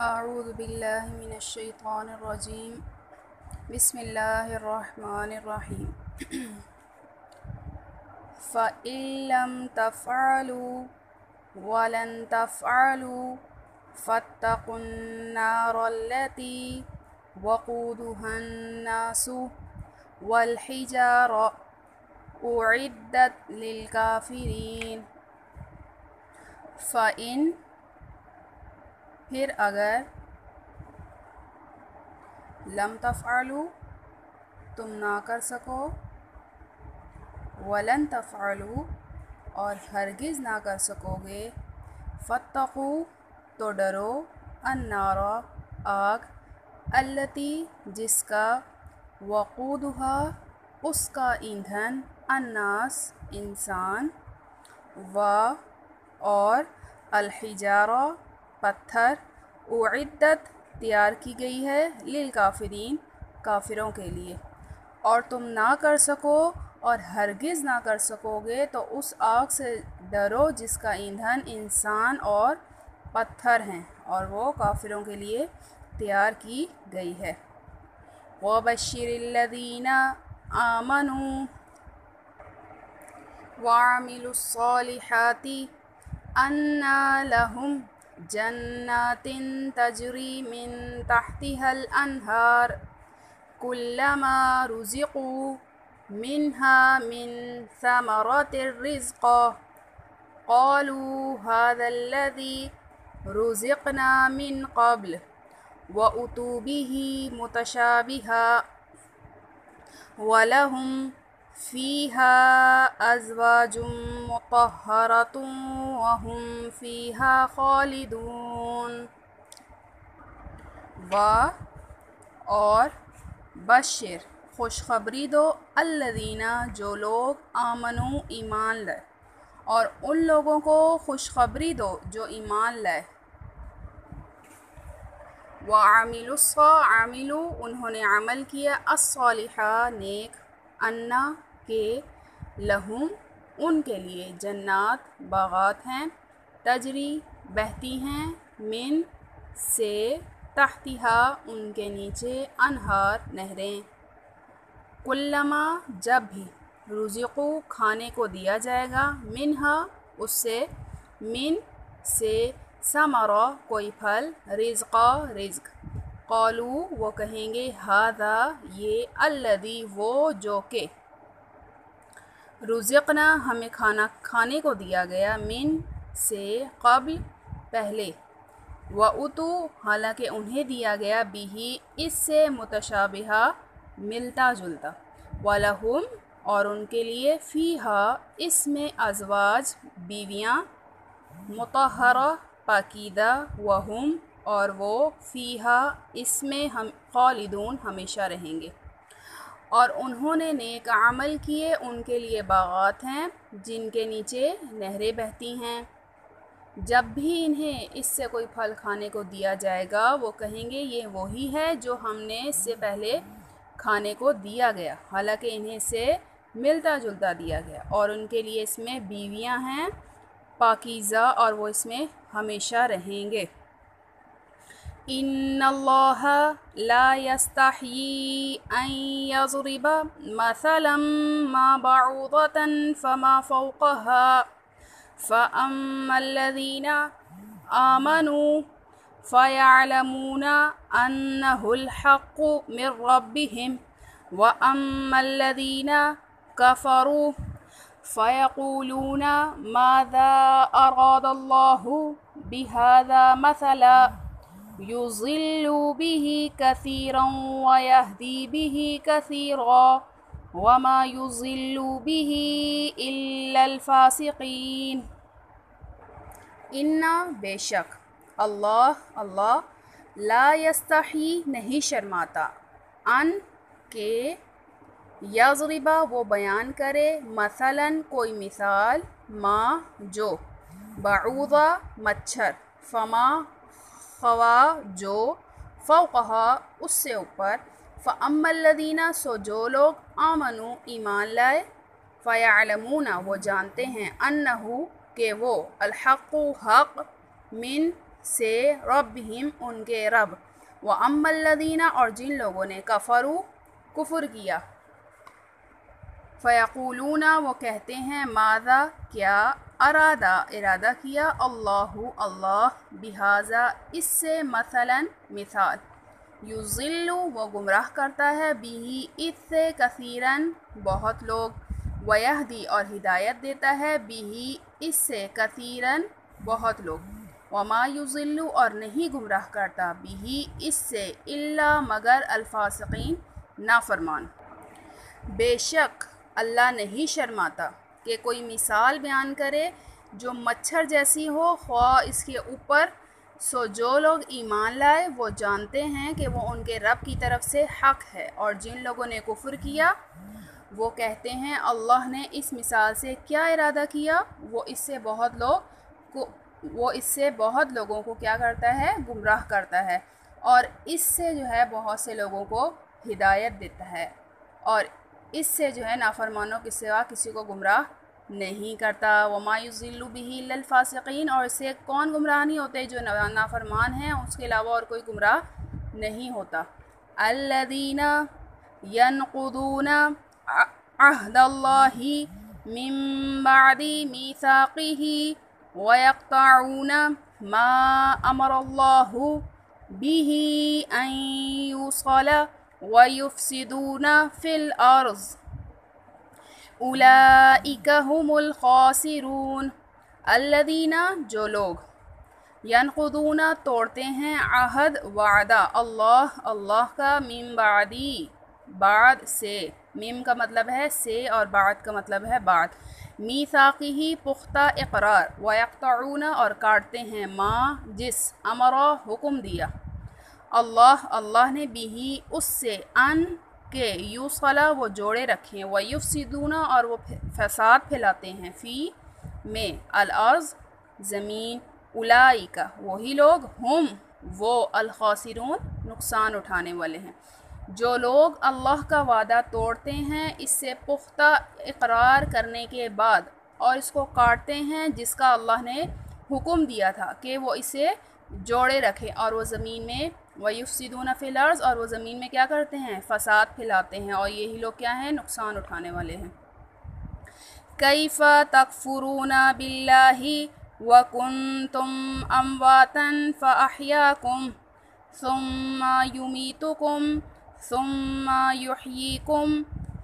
اعوذ باللہ من الشیطان الرجیم بسم اللہ الرحمن الرحیم فَإِن لَّمْ تَفْعَلُوا وَلَن تَفْعَلُوا فَاتَّقُوا النَّارَ الَّتِي وَقُودُهَا النَّاسُ وَالْحِجَارَةُ أُعِدَّتْ لِلْكَافِرِينَ۔ فَإِن پھر اگر لم تفعلوا تم نہ کر سکو، ولن تفعلوا اور ہرگز نہ کر سکو گے، فاتقوا تو ڈرو، النار آگ، التی جس کا، وقودها اس کا ایندھن، الناس انسان، و اور الحجارہ پتھر، اعدت تیار کی گئی ہے، للکافرین کافروں کے لیے۔ اور تم نہ کر سکو اور ہرگز نہ کر سکو گے تو اس آگ سے ڈرو جس کا ایندھن انسان اور پتھر ہیں اور وہ کافروں کے لیے تیار کی گئی ہے۔ وَبَشِّرِ الَّذِينَ آمَنُوا وَعَمِلُوا الصَّالِحَاتِ أَنَّ لَهُمْ جَنَّاتٍ تَجْرِي مِن تَحْتِهَا الْأَنْهَارُ كُلَّمَا رُزِقُوا مِنْهَا مِن ثَمَرَةٍ رِزْقًا قَالُوا هَذَا الَّذِي رُزِقْنَا مِن قَبْلُ وَأُتُوا بِهِ مُتَشَابِهًا وَلَهُمْ فِيهَا أَزْوَاجٌ مُطَهَّرَةٌ وَهُمْ فِيهَا خَالِدُونَ۔ اور بشر خوشخبری دو، الذین جو لوگ آمنوا ایمان لائے، اور ان لوگوں کو خوشخبری دو جو ایمان لائے، عاملوا انہوں نے عمل کیا، الصالحہ نیک، انا کہ، لہم ان کے لیے، جنات باغات ہیں، تجری بہتی ہیں، من سے، تحتہا ان کے نیچے، انہار نہریں، کلما جب بھی، رزقو کھانے کو دیا جائے گا، منہا اس سے، من سے، ثمرہ کوئی پھل، رزقا رزق، قالوا وہ کہیں گے، ھذا یہ، الذی وہ جو کہ، رزقنا ہمیں کھانے کو دیا گیا، من سے، قبل پہلے، وَأُتُوا حالانکہ انہیں دیا گیا، بِہ اس سے، متشابہہ ملتا جلتا، وَلَہُمْ اور ان کے لیے، فیہا اس میں، ازواج بیویاں، مطہرہ پاکیزہ، وہم اور وہ، فیہا اس میں، خالدون ہمیشہ رہیں گے۔ اور انہوں نے نیک عمل کیے، ان کے لیے باغات ہیں جن کے نیچے نہریں بہتی ہیں، جب بھی انہیں اس سے کوئی پھل کھانے کو دیا جائے گا وہ کہیں گے یہ وہی ہے جو ہم نے اس سے پہلے کھانے کو دیا گیا، حالانکہ انہیں اس سے ملتا جلتا دیا گیا، اور ان کے لیے اس میں بیویاں ہیں پاکیزہ اور وہ اس میں ہمیشہ رہیں گے۔ ان اللہ لا یستحیی ان یضرب مثلا ما بعوضة فما فوقها فأما الذین آمنوا فیعلمون انہ الحق من ربهم وأما الذین کفروا فیقولون ماذا اراد اللہ بہذا مثلا یضل به کثیرا ویہدی به کثیرا وما یضل به الا الفاسقین۔ انا بے شک، اللہ لا یستحی نہیں شرماتا، ان کہ، یضربا وہ بیان کرے، مثلاً کوئی مثال، ما جو، بعوضہ مچھر، فما خوا جو، فوقہا اس سے اوپر، فاما الذین سو جو لوگ، آمنوا ایمان لائے، فیعلمون وہ جانتے ہیں، انہ کہ وہ، الحق حق، من سے ربہم ان کے رب، وَأَمَّا الَّذِينَ اور جن لوگوں نے کفروا کفر کیا، فَيَقُولُونَ وہ کہتے ہیں ماذا کیا، ارادہ کیا اللہ بہذا اس سے مثلاً مثال، یضل وہ گمراہ کرتا ہے بہ اس سے کثیراً بہت لوگ، ویہدی اور ہدایت دیتا ہے بہ اس سے کثیراً بہت لوگ، وما یضل اور نہیں گمراہ کرتا بہ اس سے الا مگر الفاسقین نافرمان۔ بے شک اللہ نہیں شرماتا کہ کوئی مثال بیان کرے جو مچھر جیسی ہو، خواہ اس کے اوپر سو جو لوگ ایمان لائے وہ جانتے ہیں کہ وہ ان کے رب کی طرف سے حق ہے، اور جن لوگوں نے کفر کیا وہ کہتے ہیں اللہ نے اس مثال سے کیا ارادہ کیا، وہ اس سے بہت لوگوں کو کیا کرتا ہے، گمراہ کرتا ہے، اور اس سے جو ہے بہت سے لوگوں کو ہدایت دیتا ہے، اور اس سے جو ہے نافرمانوں کے سوا کسی کو گمراہ نہیں کرتا۔ وما یضل بہ الا الفاسقین اور اس سے کون گمراہ نہیں ہوتے، جو نافرمان ہیں، اس کے علاوہ اور کوئی گمراہ نہیں ہوتا۔ الذین ینقضون عہد اللہ من بعد میثاقہ ویقطعون ما امر اللہ بہ ان یوصل وَيُفْسِدُونَ فِي الْأَرْضِ أُولَئِكَ هُمُ الْخَاسِرُونَ الَّذِينَ جو لوگ ینقضون توڑتے ہیں عہد وعدہ اللہ کا من بعد سے، میم کا مطلب ہے سے اور بعد کا مطلب ہے بعد، میثاقہ پختہ اقرار، ویقطعون اور کاٹتے ہیں ما جس امرا حکم دیا اللہ نے بھی اس سے ان کے یوصلا وہ جوڑے رکھیں، ویفسدون اور وہ فساد پھیلاتے ہیں، فی میں الارض زمین، اولئک وہی لوگ ہم وہ الخاسرون نقصان اٹھانے والے ہیں۔ جو لوگ اللہ کا وعدہ توڑتے ہیں اس سے پختہ اقرار کرنے کے بعد اور اس کو کاٹتے ہیں جس کا اللہ نے حکم دیا تھا کہ وہ اسے جوڑے رکھے، اور وہ زمین میں وَيُفْسِدُونَ فِي الْأَرْضِ اور وہ زمین میں کیا کرتے ہیں، فساد پھیلاتے ہیں، اور یہی لوگ کیا ہیں، نقصان اٹھانے والے ہیں۔ کیف تکفرون باللہ وکنتم امواتا فاحیاکم ثم یمیتکم ثم یحییکم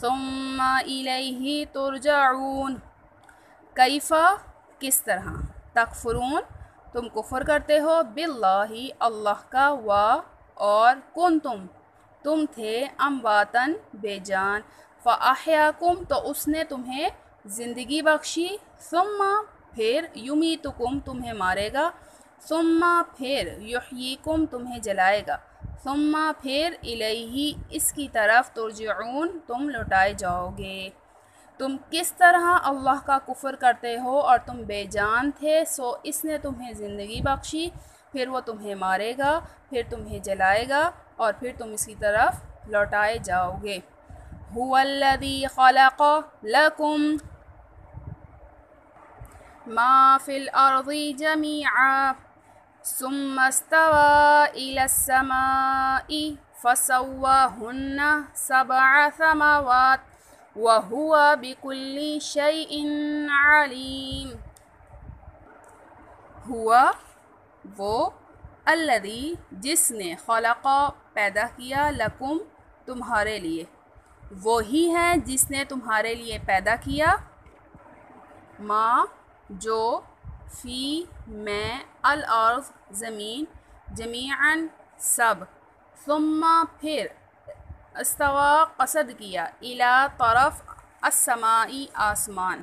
ثم الیہ ترجعون۔ کیف کس طرح، تکفرون تم کفر کرتے ہو، باللہ اللہ کا، اور کنتم تم تھے، امواتن بے جان، فاحیاکم تو اس نے تمہیں زندگی بخشی، ثم پھر یمیتکم تمہیں مارے گا، ثم پھر یحییکم تمہیں جلائے گا، ثم پھر الیہ اس کی طرف ترجعون تم لوٹائے جاؤ گے۔ تم کس طرح اللہ کا کفر کرتے ہو اور تم بے جان تھے، سو اس نے تمہیں زندگی بخشی، پھر وہ تمہیں مارے گا، پھر تمہیں جلائے گا، اور پھر تم اس کی طرف لوٹائے جاؤ گے۔ هو الذی خلق لکم ما فی الارض جمیعا ثم استوى الى السماء فسواہن سبع سماوات وَهُوَ بِكُلِّ شَيْءٍ عَلِيمٌ۔ ہوا وہ، الذی جس نے، خلق پیدا کیا، لکم تمہارے لیے، وہی ہے جس نے تمہارے لیے پیدا کیا، ما جو، فی میں، الارض زمین، جمیعاً سب، ثم پھر، استوا قصد کیا، الی طرف، السماء آسمان،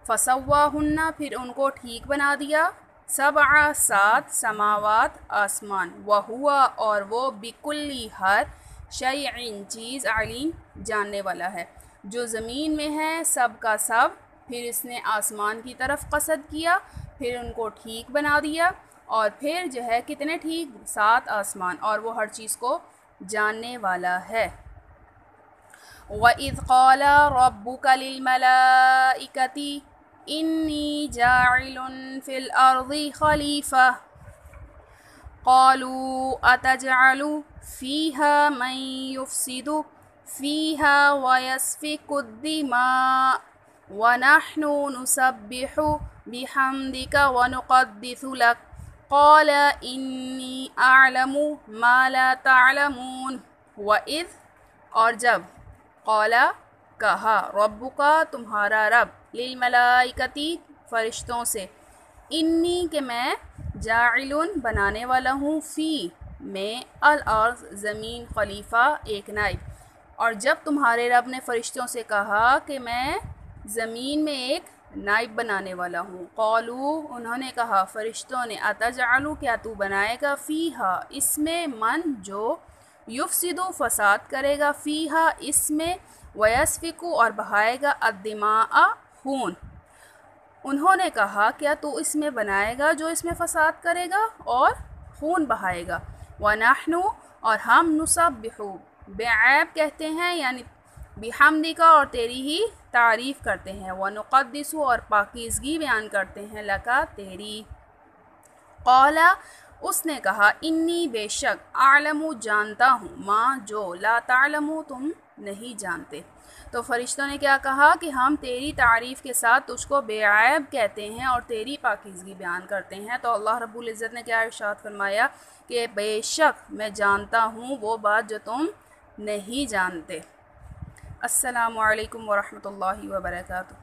فسواہن پھر ان کو ٹھیک بنا دیا، سبع سات، سماوات آسمان، وہو اور وہ، بکلی ہر، شیء چیز، علیم جاننے والا ہے۔ جو زمین میں ہے سب کا سب، پھر اس نے آسمان کی طرف قصد کیا، پھر ان کو ٹھیک بنا دیا، اور پھر جو ہے کتنے ٹھیک، سات آسمان، اور وہ ہر چیز کو جاننے والا ہے۔ وَإِذْ قَالَ رَبُّكَ لِلْمَلَائِكَةِ إِنِّي جَاعِلٌ فِي الْأَرْضِ خَلِيفَةً قالوا أتجعل فيها من يفسد فيها ويسفك الدماء ونحن نسبح بحمدك ونقدس لك قال إني أعلم ما لا تعلمون وإذ اور جب قال کہا ربک تمہارا رب للملائکتی فرشتوں سے انی کہ میں جاعل بنانے والا ہوں فی میں الارض زمین خلیفہ ایک نائب اور جب تمہارے رب نے فرشتوں سے کہا کہ میں زمین میں ایک نائب بنانے والا ہوں قالو انہوں نے کہا فرشتوں نے اتجعلو کیا تو بنائے گا فیہا اس میں من جو یفسدو فساد کرے گا فیہا اس میں ویسفکو اور بہائے گا الدماء خون انہوں نے کہا کیا تو اس میں بنائے گا جو اس میں فساد کرے گا اور خون بہائے گا وَنَحْنُ اور ہم نُسَبِّحُ بعیب کہتے ہیں یعنی بحمدک اور تیری ہی تعریف کرتے ہیں وَنُقَدِّسُ اور پاکیزگی بیان کرتے ہیں لکا تیری قال اس نے کہا انی بے شک اعلم جانتا ہوں ما جو لا تعلم تم نہیں جانتے تو فرشتوں نے کیا کہا کہ ہم تیری تعریف کے ساتھ تجھ کو بے عیب کہتے ہیں اور تیری پاکیزگی بیان کرتے ہیں تو اللہ رب العزت نے کیا ارشاد فرمایا کہ بے شک میں جانتا ہوں وہ بات جو تم نہیں جانتے۔ السلام علیکم ورحمۃ اللہ وبرکاتہ۔